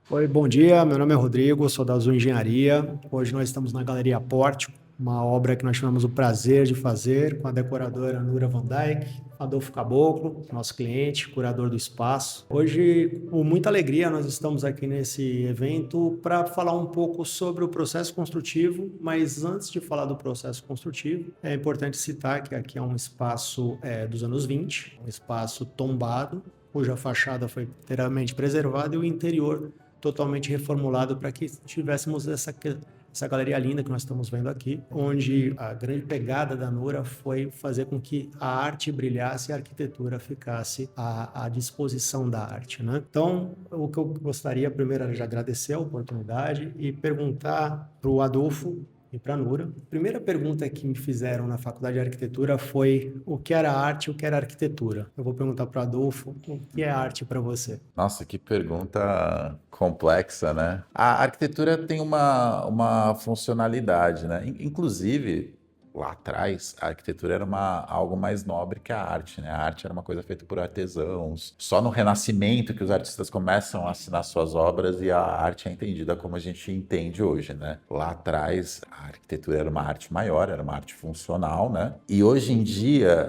Oi, bom dia. Meu nome é Rodrigo, sou da Azul Engenharia. Hoje nós estamos na Galeria Pórtico, uma obra que nós tivemos o prazer de fazer com a decoradora Nura Van Dijk, Adolfo Caboclo, nosso cliente, curador do espaço. Hoje, com muita alegria, nós estamos aqui nesse evento para falar um pouco sobre o processo construtivo, mas antes de falar do processo construtivo, é importante citar que aqui é um espaço dos anos 20, um espaço tombado, cuja fachada foi inteiramente preservada e o interior totalmente reformulado para que tivéssemos essa galeria linda que nós estamos vendo aqui, onde a grande pegada da Nura foi fazer com que a arte brilhasse e a arquitetura ficasse à disposição da arte, né? Então, o que eu gostaria primeiro era de agradecer a oportunidade e perguntar para o Adolfo e para a Nura. A primeira pergunta que me fizeram na faculdade de arquitetura foi o que era arte e o que era arquitetura. Eu vou perguntar para o Adolfo o que é arte para você. Nossa, que pergunta complexa, né? A arquitetura tem uma funcionalidade, né? Inclusive, lá atrás, a arquitetura era algo mais nobre que a arte, né? A arte era uma coisa feita por artesãos. Só no Renascimento que os artistas começam a assinar suas obras e a arte é entendida como a gente entende hoje, né? Lá atrás, a arquitetura era uma arte maior, era uma arte funcional, né? E hoje em dia,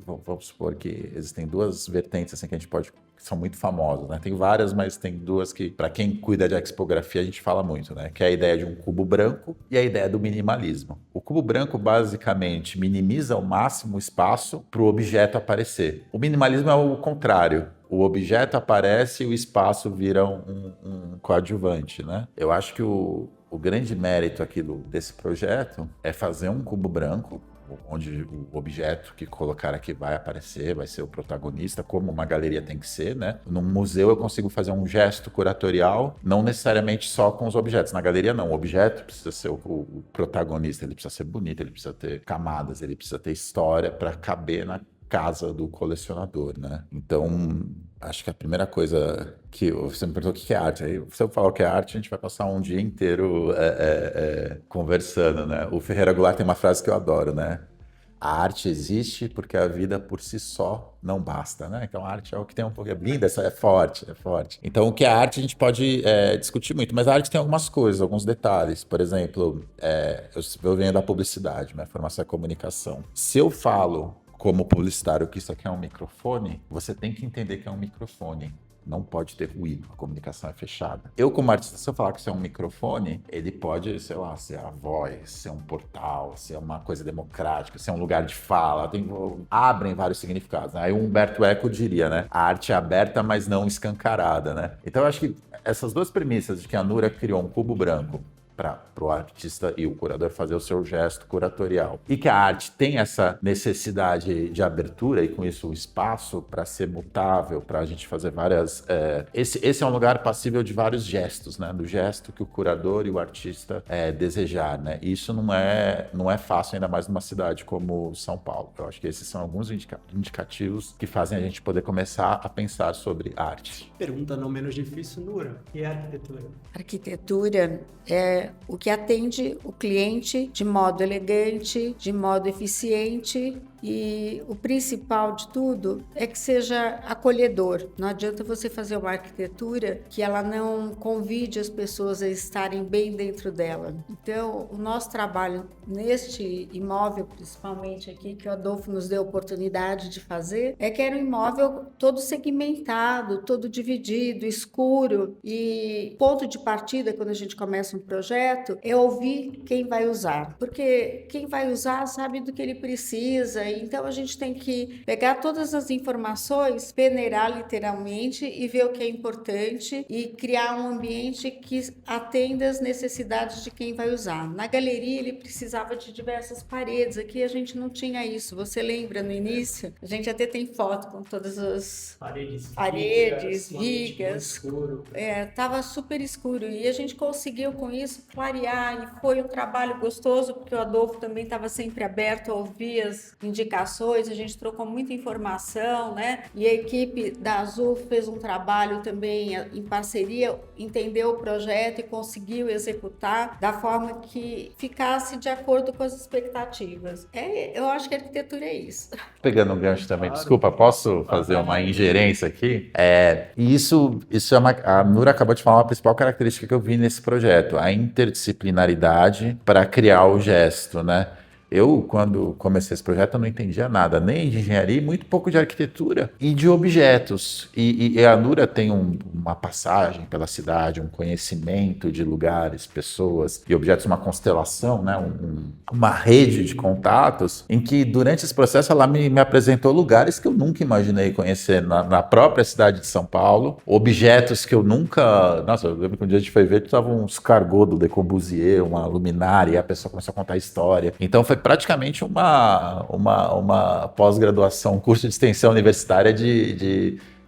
vamos supor que existem duas vertentes assim que a gente pode que são muito famosas, né? Tem várias, mas tem duas que, para quem cuida de expografia, a gente fala muito, né? Que é a ideia de um cubo branco e a ideia do minimalismo. O cubo branco, basicamente, minimiza ao máximo o espaço para o objeto aparecer. O minimalismo é o contrário. O objeto aparece e o espaço vira um coadjuvante, né? Eu acho que o grande mérito aqui desse projeto é fazer um cubo branco onde o objeto que colocar aqui vai aparecer, vai ser o protagonista, como uma galeria tem que ser, né? Num museu eu consigo fazer um gesto curatorial, não necessariamente só com os objetos. Na galeria não, o objeto precisa ser o protagonista, ele precisa ser bonito, ele precisa ter camadas, ele precisa ter história para caber na casa do colecionador, né? Então, acho que a primeira coisa que você me perguntou o que é arte. Aí, se eu falar o que é arte, a gente vai passar um dia inteiro conversando, né? O Ferreira Goulart tem uma frase que eu adoro, né? A arte existe porque a vida por si só não basta, né? Então a arte é o que tem um pouco... É linda, é forte, é forte. Então o que é arte a gente pode discutir muito, mas a arte tem algumas coisas, alguns detalhes. Por exemplo, eu venho da publicidade, minha formação é comunicação. Se eu falo como publicitário que isso aqui é um microfone, você tem que entender que é um microfone. Não pode ter ruído, a comunicação é fechada. Eu, como artista, se eu falar que isso é um microfone, ele pode, sei lá, ser a voz, ser um portal, ser uma coisa democrática, ser um lugar de fala, abrem vários significados, né? Aí o Humberto Eco diria, né? A arte é aberta, mas não escancarada, né? Então eu acho que essas duas premissas de que a Nura criou um cubo branco para o artista e o curador fazer o seu gesto curatorial. E que a arte tem essa necessidade de abertura e com isso o espaço para ser mutável, para a gente fazer várias... Esse é um lugar passível de vários gestos, né? Do gesto que o curador e o artista desejar, né? E isso não é fácil, ainda mais numa cidade como São Paulo. Eu acho que esses são alguns indicativos que fazem a gente poder começar a pensar sobre arte. Pergunta não menos difícil, Nura, o que é arquitetura? Arquitetura é o que atende o cliente de modo elegante, de modo eficiente e o principal de tudo é que seja acolhedor. Não adianta você fazer uma arquitetura que ela não convide as pessoas a estarem bem dentro dela. Então, o nosso trabalho neste imóvel, principalmente aqui, que o Adolfo nos deu a oportunidade de fazer, é que era um imóvel todo segmentado, todo dividido, escuro e ponto de partida, quando a gente começa um projeto, é ouvir quem vai usar, porque quem vai usar sabe do que ele precisa, então a gente tem que pegar todas as informações, peneirar literalmente e ver o que é importante e criar um ambiente que atenda às necessidades de quem vai usar. Na galeria ele precisava de diversas paredes, aqui a gente não tinha isso, você lembra no início? A gente até tem foto com todas as paredes, vigas, estava super escuro e a gente conseguiu com isso clarear e foi um trabalho gostoso porque o Adolfo também estava sempre aberto a ouvir as indicações indicações, a gente trocou muita informação, né? E a equipe da Azul fez um trabalho também em parceria, entendeu o projeto e conseguiu executar da forma que ficasse de acordo com as expectativas. Eu acho que a arquitetura é isso. Pegando um gancho também, desculpa, posso fazer uma ingerência aqui? E isso a Nura acabou de falar uma principal característica que eu vi nesse projeto, a interdisciplinaridade para criar o gesto, né? Eu, quando comecei esse projeto, eu não entendia nada, nem de engenharia, muito pouco de arquitetura e de objetos. E a Nura tem uma passagem pela cidade, um conhecimento de lugares, pessoas e objetos, uma constelação, né? Uma rede de contatos, em que durante esse processo ela me apresentou lugares que eu nunca imaginei conhecer na própria cidade de São Paulo, objetos que eu nunca... Nossa, eu lembro que um dia a gente foi ver, estava um escargot do Le Corbusier, uma luminária, e a pessoa começou a contar a história. Então foi praticamente uma pós-graduação, um curso de extensão universitária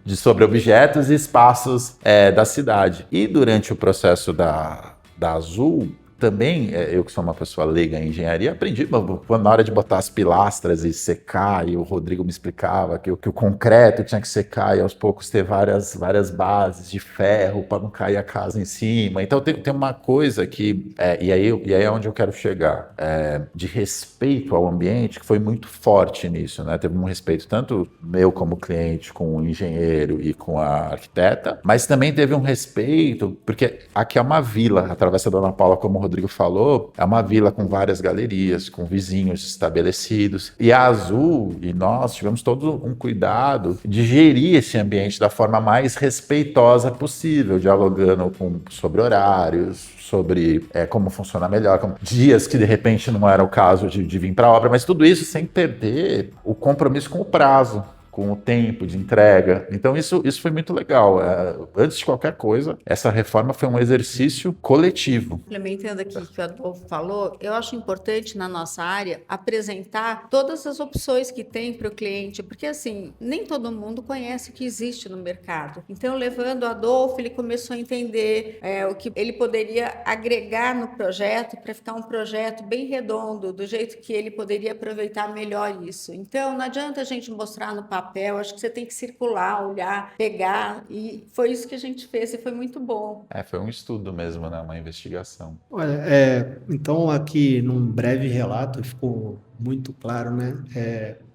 sobre objetos e espaços da cidade. E durante o processo da Azul, também, eu que sou uma pessoa leiga em engenharia, aprendi na hora de botar as pilastras e secar, e o Rodrigo me explicava que o concreto tinha que secar e aos poucos ter várias bases de ferro para não cair a casa em cima. Então tem uma coisa que, e aí é onde eu quero chegar, de respeito ao ambiente, que foi muito forte nisso, né? Teve um respeito tanto meu como cliente, com o engenheiro e com a arquiteta, mas também teve um respeito, porque aqui é uma vila, a Travessa da Ana Paula, como o Rodrigo falou, é uma vila com várias galerias, com vizinhos estabelecidos. E a Azul e nós tivemos todo um cuidado de gerir esse ambiente da forma mais respeitosa possível, dialogando sobre horários, sobre como funcionar melhor, dias que de repente não era o caso de vir para a obra, mas tudo isso sem perder o compromisso com o prazo, com o tempo de entrega. Então isso foi muito legal. Antes de qualquer coisa, essa reforma foi um exercício coletivo. Complementando aqui o que o Adolfo falou, eu acho importante na nossa área apresentar todas as opções que tem para o cliente, porque assim, nem todo mundo conhece o que existe no mercado. Então, levando o Adolfo, ele começou a entender o que ele poderia agregar no projeto para ficar um projeto bem redondo, do jeito que ele poderia aproveitar melhor isso. Então, não adianta a gente mostrar no papel, acho que você tem que circular, olhar, pegar, e foi isso que a gente fez e foi muito bom. Foi um estudo mesmo, né? Uma investigação. Olha, então aqui num breve relato ficou muito claro, né?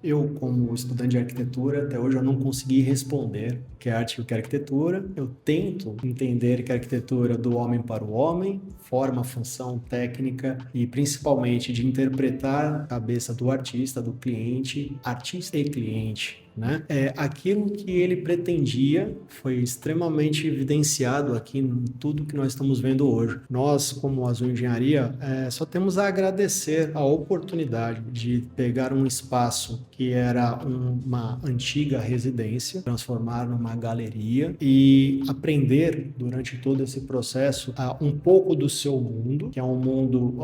Eu, como estudante de arquitetura, até hoje eu não consegui responder o que é arte e o que é arquitetura. Eu tento entender que a arquitetura é do homem para o homem, forma, função, técnica e principalmente de interpretar a cabeça do artista, do cliente, artista e cliente. Né? Aquilo que ele pretendia foi extremamente evidenciado aqui em tudo que nós estamos vendo hoje. Nós, como Azul Engenharia, só temos a agradecer a oportunidade de pegar um espaço que era uma antiga residência, transformar numa galeria e aprender durante todo esse processo um pouco do seu mundo, que é um mundo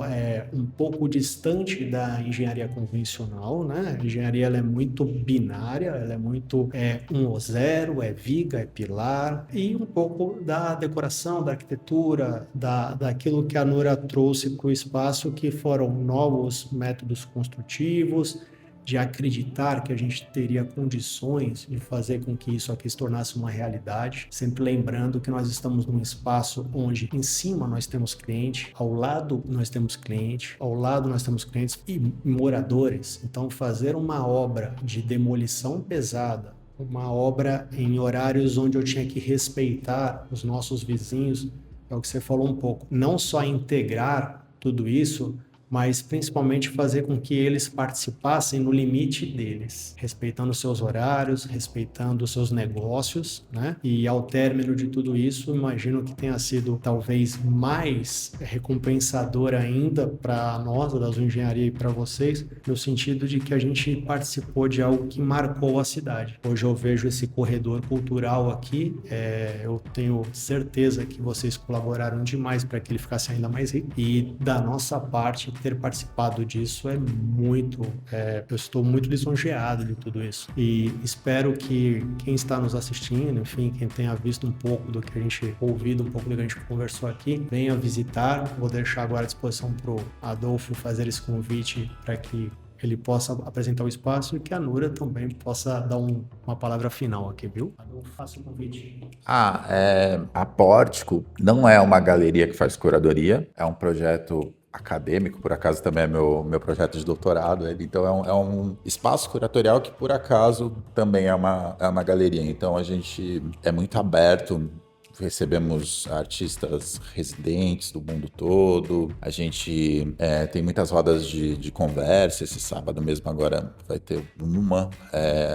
um pouco distante da engenharia convencional, né? A engenharia ela é muito binária, ela é muito 1 ou 0, é viga, é pilar, e um pouco da decoração, da arquitetura, daquilo que a Nura trouxe para o espaço, que foram novos métodos construtivos, de acreditar que a gente teria condições de fazer com que isso aqui se tornasse uma realidade, sempre lembrando que nós estamos num espaço onde em cima nós temos cliente, ao lado nós temos cliente, ao lado nós temos clientes e moradores. Então fazer uma obra de demolição pesada, uma obra em horários onde eu tinha que respeitar os nossos vizinhos, é o que você falou um pouco, não só integrar tudo isso, mas principalmente fazer com que eles participassem no limite deles, respeitando seus horários, respeitando seus negócios, né? E ao término de tudo isso, imagino que tenha sido talvez mais recompensador ainda para nós, da Azul Engenharia, e para vocês, no sentido de que a gente participou de algo que marcou a cidade. Hoje eu vejo esse corredor cultural aqui, eu tenho certeza que vocês colaboraram demais para que ele ficasse ainda mais rico, e da nossa parte, ter participado disso eu estou muito lisonjeado de tudo isso, e espero que quem está nos assistindo, enfim, quem tenha visto um pouco do que a gente ouvido, um pouco do que a gente conversou aqui, venha visitar. Vou deixar agora à disposição para o Adolfo fazer esse convite para que ele possa apresentar o espaço e que a Nura também possa dar uma palavra final aqui, viu? Eu faço o convite. A Pórtico não é uma galeria que faz curadoria, é um projeto acadêmico, por acaso também é meu projeto de doutorado, então é um espaço curatorial que por acaso também é uma galeria, então a gente é muito aberto. Recebemos artistas residentes do mundo todo, a gente tem muitas rodas de conversa, esse sábado mesmo agora vai ter uma,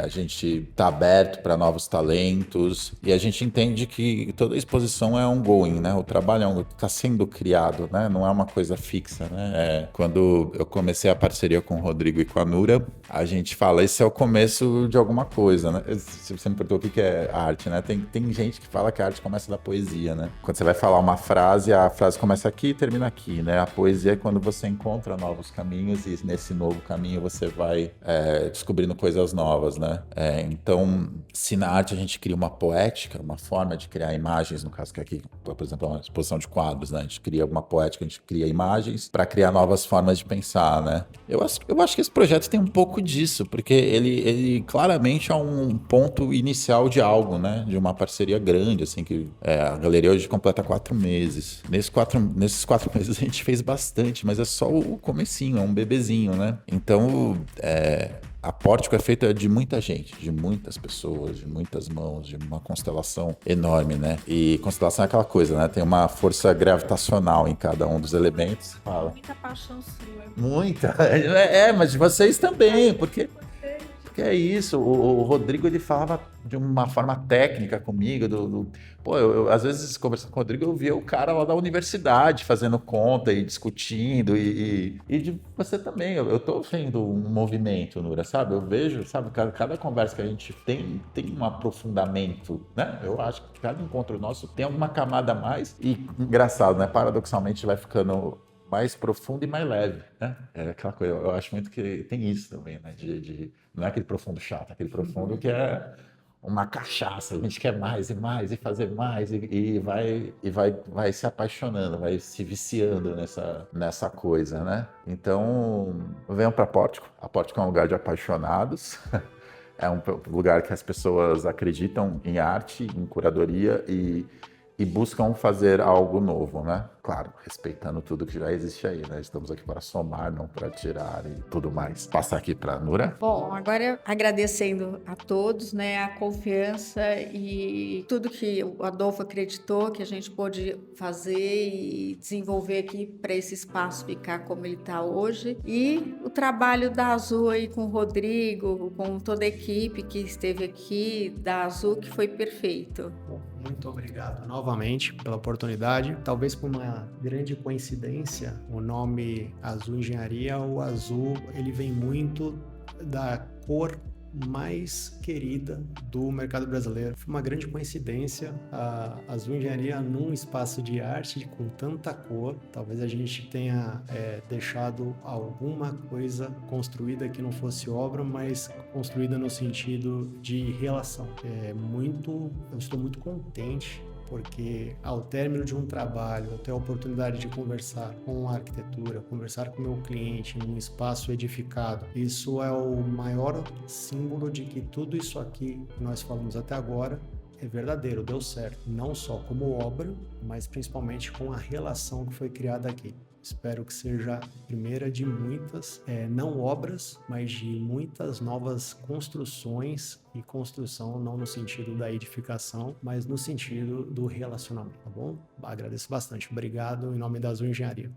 a gente está aberto para novos talentos e a gente entende que toda exposição é ongoing, né? O trabalho está sendo criado, né? Não é uma coisa fixa, né? Quando eu comecei a parceria com o Rodrigo e com a Nura, a gente fala, esse é o começo de alguma coisa, né? Você me perguntou o que é arte, né? Tem gente que fala que a arte começa da poesia, né? Quando você vai falar uma frase, a frase começa aqui e termina aqui, né? A poesia é quando você encontra novos caminhos e nesse novo caminho você vai descobrindo coisas novas, né? Então, se na arte a gente cria uma poética, uma forma de criar imagens, no caso que aqui, por exemplo, uma exposição de quadros, né? A gente cria uma poética, a gente cria imagens para criar novas formas de pensar, né? Eu acho que esse projeto tem um pouco disso, porque ele claramente é um ponto inicial de algo, né? De uma parceria grande, assim, que a galeria hoje completa 4 meses. Nesses 4 meses a gente fez bastante, mas é só o comecinho, é um bebezinho, né? Então, a Pórtico é feita de muita gente, de muitas pessoas, de muitas mãos, de uma constelação enorme, né? E constelação é aquela coisa, né? Tem uma força gravitacional em cada um dos elementos. Fala. Muita paixão sua. Muita. Mas de vocês também, porque é isso. O Rodrigo, ele falava de uma forma técnica comigo, Pô, eu às vezes, conversando com o Rodrigo, eu via o cara lá da universidade fazendo conta e discutindo, e de você também. Eu tô vendo um movimento, Nura, sabe? Eu vejo, sabe, cada conversa que a gente tem um aprofundamento, né? Eu acho que cada encontro nosso tem alguma camada a mais, e engraçado, né? Paradoxalmente vai ficando mais profundo e mais leve, né? É aquela coisa, eu acho muito que tem isso também, né? Não é aquele profundo chato, aquele profundo que é uma cachaça, a gente quer mais e mais e fazer mais e vai se apaixonando, vai se viciando nessa coisa, né? Então, venham para Pórtico. A Pórtico é um lugar de apaixonados, é um lugar que as pessoas acreditam em arte, em curadoria e buscam fazer algo novo, né? Claro, respeitando tudo que já existe aí, né? Estamos aqui para somar, não para tirar e tudo mais. Passar aqui para a Nura. Bom, agora agradecendo a todos, né, a confiança e tudo que o Adolfo acreditou que a gente pôde fazer e desenvolver aqui para esse espaço ficar como ele está hoje. E o trabalho da Azul aí com o Rodrigo, com toda a equipe que esteve aqui da Azul, que foi perfeito. Muito obrigado novamente pela oportunidade. Talvez por uma grande coincidência, o nome Azul Engenharia, o azul, ele vem muito da cor mais querida do mercado brasileiro. Foi uma grande coincidência a Azul Engenharia num espaço de arte com tanta cor. Talvez a gente tenha deixado alguma coisa construída que não fosse obra, mas construída no sentido de relação. Eu estou muito contente porque ao término de um trabalho, eu tenho a oportunidade de conversar com a arquitetura, conversar com o meu cliente em um espaço edificado. Isso é o maior símbolo de que tudo isso aqui que nós falamos até agora é verdadeiro, deu certo. Não só como obra, mas principalmente com a relação que foi criada aqui. Espero que seja a primeira de muitas, não obras, mas de muitas novas construções, e construção não no sentido da edificação, mas no sentido do relacionamento, tá bom? Agradeço bastante. Obrigado em nome da Azul Engenharia.